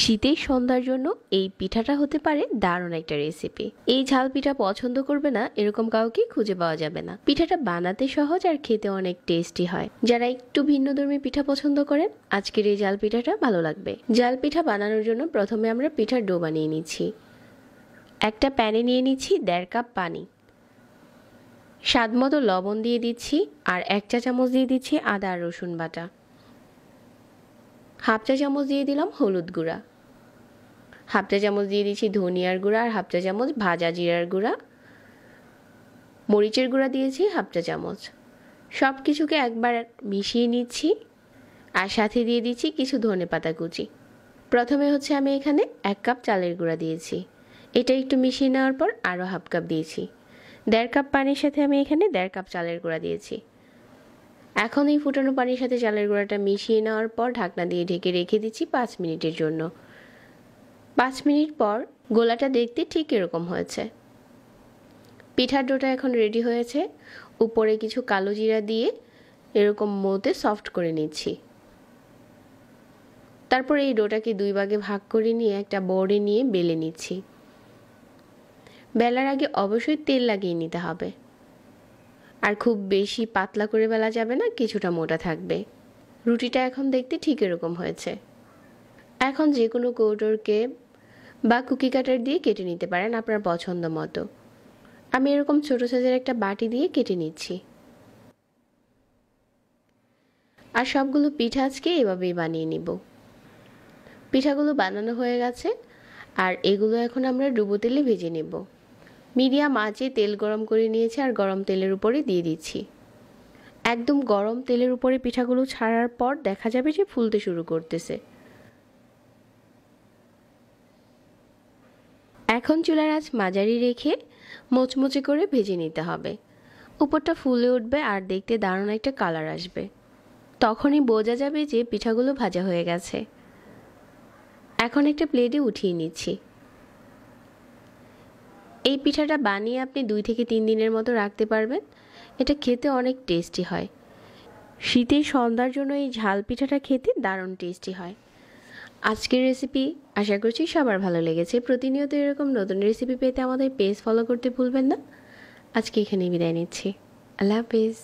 শীতের সন্ধ্যার জন্য এই পিঠাটা হতে পারে দারুণ একটা রেসিপি। এই ঝাল পিঠা পছন্দ করবে না এরকম কাউকে খুঁজে পাওয়া যাবে না। পিঠাটা বানাতে সহজ আর খেতে অনেক টেস্টি হয়। যারা একটু ভিন্নধর্মী পিঠা পছন্দ করেন আজকের এই জাল পিঠাটা ভালো লাগবে। জাল পিঠা বানানোর জন্য প্রথমে আমরা পিঠার ডো বানিয়ে নিচ্ছি। একটা প্যানে নিয়ে নিচ্ছি 1.5 কাপ পানি, স্বাদ মতো লবণ দিয়ে দিচ্ছি, আর 1 চা চামচ দিয়ে দিচ্ছি আদা আর রসুন বাটা। 1/2 চা চামচ দিয়ে দিলাম হলুদ গুঁড়া, 1/2 চা চামচ দিয়ে দিচ্ছি ধনিয়ার গুঁড়া, আর 1/2 চা চামচ ভাজা জিরার গুঁড়া। মরিচের গুঁড়া দিয়েছি 1/2 চা চামচ। সব কিছুকে একবার মিশিয়ে নিচ্ছি, আর সাথে দিয়ে দিচ্ছি কিছু ধনেপাতা কুচি। প্রথমে আমি এখানে 1 কাপ চালের গুঁড়া দিয়েছি। এটা একটু মিশিয়ে নেওয়ার পর আরও 1/2 কাপ দিয়েছি। 1.5 কাপ পানির সাথে আমি এখানে 1.5 কাপ চালের গুঁড়া দিয়েছি। এখন এই ফুটানো পানির সাথে চালের গুঁড়াটা মিশিয়ে নেওয়ার পর ঢাকনা দিয়ে ঢেকে রেখে দিচ্ছি 5 মিনিটের জন্য। 5 মিনিট পর গোলাটা দেখতে ঠিক এরকম হয়েছে। পিঠার ডোটা এখন রেডি হয়েছে। উপরে কিছু কালো জিরা দিয়ে এরকম মতে সফট করে নিচ্ছি। তারপর এই ডোটাকে 2 ভাগে ভাগ করে নিয়ে একটা বোর্ডে নিয়ে বেলে নিচ্ছি। বেলার আগে অবশ্যই তেল লাগিয়ে নিতে হবে, আর খুব বেশি পাতলা করে বেলা যাবে না, কিছুটা মোটা থাকবে। রুটিটা এখন দেখতে ঠিক এরকম হয়েছে। এখন যে কোনো কৌটোরকে বা কুকি কাটার দিয়ে কেটে নিতে পারেন আপনার পছন্দ মতো। আমি এরকম ছোট সাইজের একটা বাটি দিয়ে কেটে নিচ্ছি। আর সবগুলো পিঠা আজকে এভাবেই বানিয়ে নিব। পিঠাগুলো বানানো হয়ে গেছে, আর এগুলো এখন আমরা ডুবো তেলে ভেজে নেব। মিডিয়াম আঁচে তেল গরম করে নিয়েছি, আর গরম তেলের উপরে দিয়ে দিচ্ছি। একদম গরম তেলের উপরে পিঠাগুলো ছাড়ার পর দেখা যাবে যে ফুলতে শুরু করতেছে। এখন চুলার আঁচ মাঝারি রেখে মোচমোচে করে ভেজে নিতে হবে। উপরটা ফুলে উঠবে আর দেখতে দারুণ একটা কালার আসবে। তখনই বোঝা যাবে যে পিঠাগুলো ভাজা হয়ে গেছে। এখন একটা প্লেটে উঠিয়ে নিচ্ছি। এই পিঠাটা বানিয়ে আপনি 2 থেকে 3 দিনের মতো রাখতে পারবেন। এটা খেতে অনেক টেস্টি হয়। শীতের সন্ধ্যার জন্য এই ঝাল পিঠাটা খেতে দারুণ টেস্টি হয়। আজকের রেসিপি আশা করছি সবার ভালো লেগেছে। প্রতিনিয়ত এরকম নতুন রেসিপি পেতে আমাদের পেজ ফলো করতে ভুলবেন না। আজকে এখানেই বিদায় নিচ্ছি। আল্লাহ হাফেজ।